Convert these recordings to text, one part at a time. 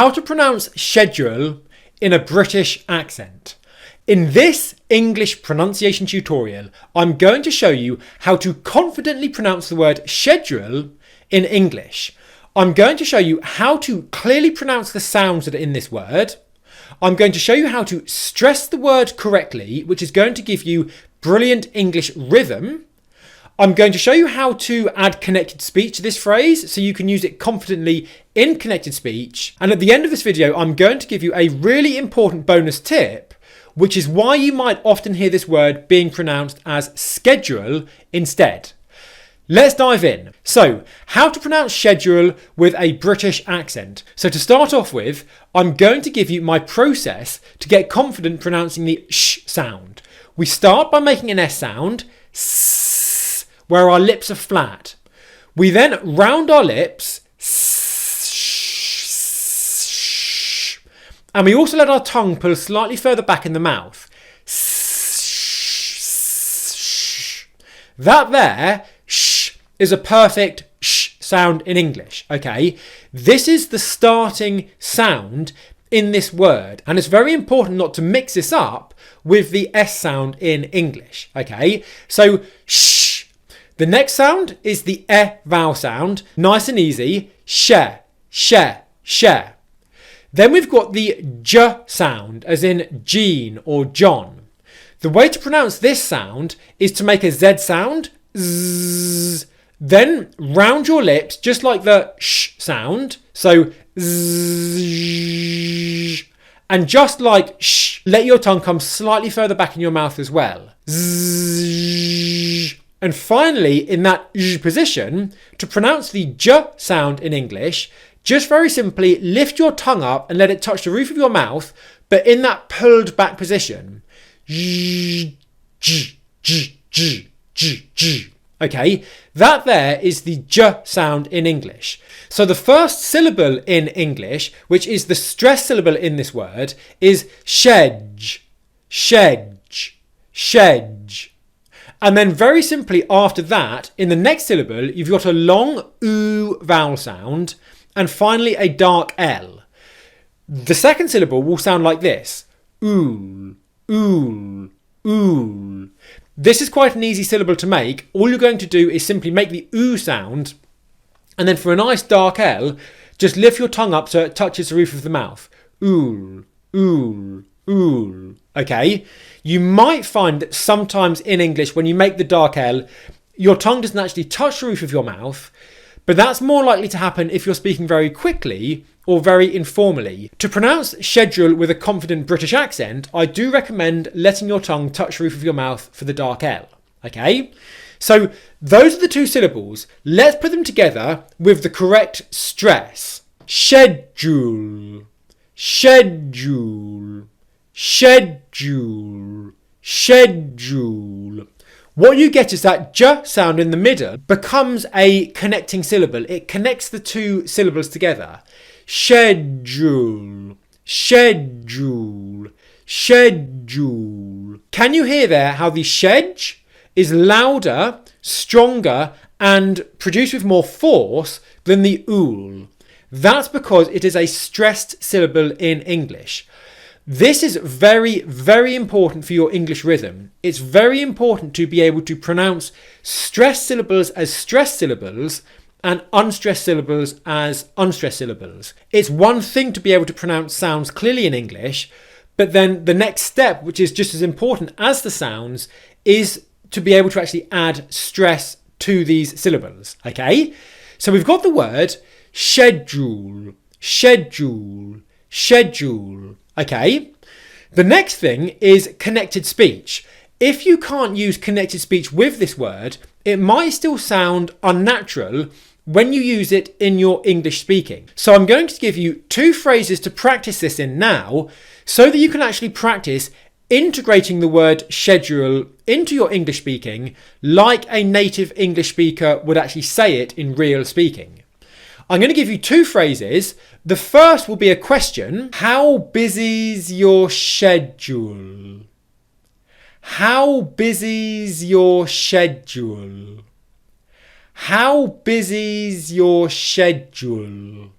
how to pronounce schedule in a British accent. In this English pronunciation tutorial, I'm going to show you how to confidently pronounce the word schedule in English. I'm going to show you how to clearly pronounce the sounds that are in this word. I'm going to show you how to stress the word correctly, which is going to give you brilliant English rhythm. I'm going to show you how to add connected speech to this phrase so you can use it confidently in connected speech. And at the end of this video, I'm going to give you a really important bonus tip, which is why you might often hear this word being pronounced as schedule instead. Let's dive in. So, how to pronounce schedule with a British accent. So to start off with, I'm going to give you my process to get confident pronouncing the sh sound. We start by making an S sound, s, where our lips are flat. We then round our lips, s, and we also let our tongue pull slightly further back in the mouth. That there, sh, is a perfect sh sound in English, okay? This is the starting sound in this word, and it's very important not to mix this up with the S sound in English, okay? So, sh. The next sound is the E vowel sound, nice and easy, she, she. Then we've got the J sound, as in Jean or John. The way to pronounce this sound is to make a Z sound, z, then round your lips just like the sh sound, so z, and just like sh, let your tongue come slightly further back in your mouth as well. Z. And finally, in that j position, to pronounce the j sound in English, just very simply lift your tongue up and let it touch the roof of your mouth, but in that pulled back position. J, j, j, j, j, j. Okay, that there is the j sound in English. So the first syllable in English, which is the stress syllable in this word, is ʃedʒ, ʃedʒ, ʃedʒ. And then very simply after that, in the next syllable, you've got a long oo vowel sound and finally a dark L. The second syllable will sound like this. Uhl, uhl, uhl. This is quite an easy syllable to make. All you're going to do is simply make the oo sound, and then for a nice dark L, just lift your tongue up so it touches the roof of the mouth. Uhl, uhl, uhl. Okay? You might find that sometimes in English, when you make the dark L, your tongue doesn't actually touch the roof of your mouth, but that's more likely to happen if you're speaking very quickly or very informally. To pronounce schedule with a confident British accent, I do recommend letting your tongue touch the roof of your mouth for the dark L. Okay? So those are the two syllables. Let's put them together with the correct stress. Schedule, schedule, schedule, schedule. What you get is that j sound in the middle becomes a connecting syllable. It connects the two syllables together. Schedule, schedule, schedule. Can you hear there how the ʃedʒ is louder, stronger, and produced with more force than the uhl? That's because it is a stressed syllable in English. This is very, very important for your English rhythm. It's very important to be able to pronounce stressed syllables as stressed syllables and unstressed syllables as unstressed syllables. It's one thing to be able to pronounce sounds clearly in English, but then the next step, which is just as important as the sounds, is to be able to actually add stress to these syllables. Okay? So we've got the word schedule, schedule, schedule. Okay? The next thing is connected speech. If you can't use connected speech with this word, it might still sound unnatural when you use it in your English speaking. So I'm going to give you two phrases to practice this in now so that you can actually practice integrating the word schedule into your English speaking like a native English speaker would actually say it in real speaking. I'm going to give you two phrases. The first will be a question. How busy's your schedule? How busy's your schedule? How busy's your schedule?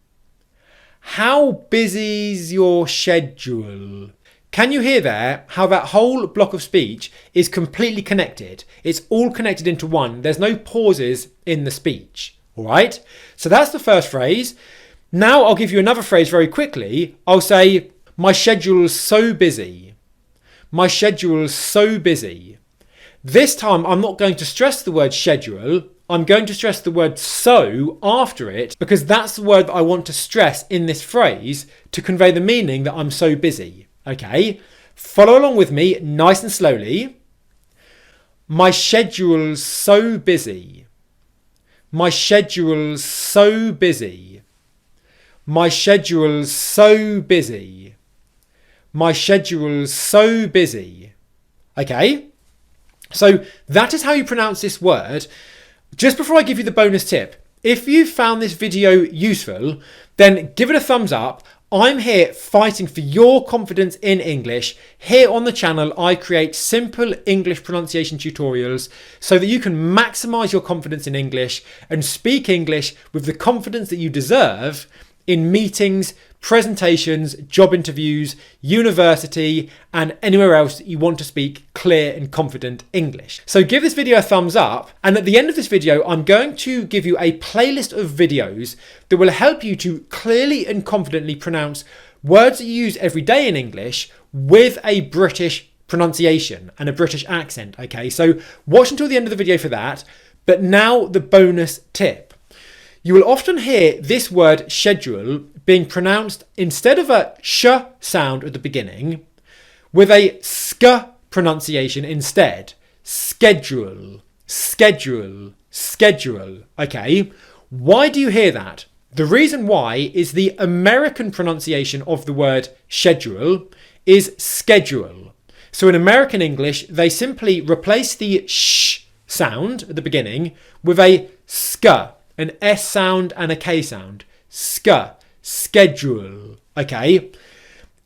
How busy's your schedule? Can you hear there how that whole block of speech is completely connected? It's all connected into one. There's no pauses in the speech. All right? So that's the first phrase. Now I'll give you another phrase very quickly. I'll say, my schedule's so busy. My schedule's so busy. This time I'm not going to stress the word schedule. I'm going to stress the word so after it because that's the word that I want to stress in this phrase to convey the meaning that I'm so busy. Okay, follow along with me nice and slowly. My schedule's so busy. My schedule's so busy. My schedule's so busy. My schedule's so busy. Okay, so that is how you pronounce this word. Just before I give you the bonus tip, if you found this video useful, then give it a thumbs up. I'm here fighting for your confidence in English. Here on the channel, I create simple English pronunciation tutorials so that you can maximize your confidence in English and speak English with the confidence that you deserve in meetings, presentations, job interviews, university, and anywhere else that you want to speak clear and confident English. So give this video a thumbs up, and at the end of this video, I'm going to give you a playlist of videos that will help you to clearly and confidently pronounce words that you use every day in English with a British pronunciation and a British accent. Okay, so watch until the end of the video for that. But now the bonus tip. You will often hear this word schedule being pronounced instead of a sh sound at the beginning with a sk pronunciation instead. Schedule, schedule, schedule. Okay, why do you hear that? The reason why is the American pronunciation of the word schedule is schedule. So in American English, they simply replace the sh sound at the beginning with a sk. An S sound and a K sound. Sk, schedule. Okay.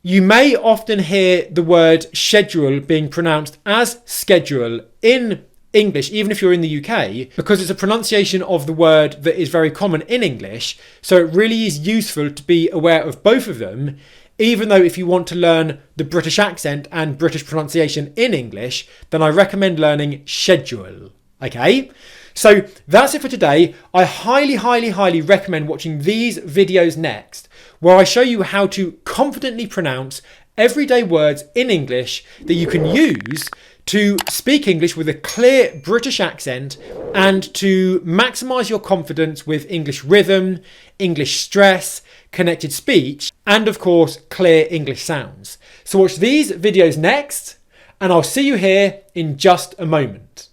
You may often hear the word schedule being pronounced as schedule in English, even if you're in the UK, because it's a pronunciation of the word that is very common in English. So it really is useful to be aware of both of them, even though if you want to learn the British accent and British pronunciation in English, then I recommend learning schedule. Okay. So that's it for today. I highly recommend watching these videos next, where I show you how to confidently pronounce everyday words in English that you can use to speak English with a clear British accent and to maximize your confidence with English rhythm, English stress, connected speech, and of course, clear English sounds. So watch these videos next, and I'll see you here in just a moment.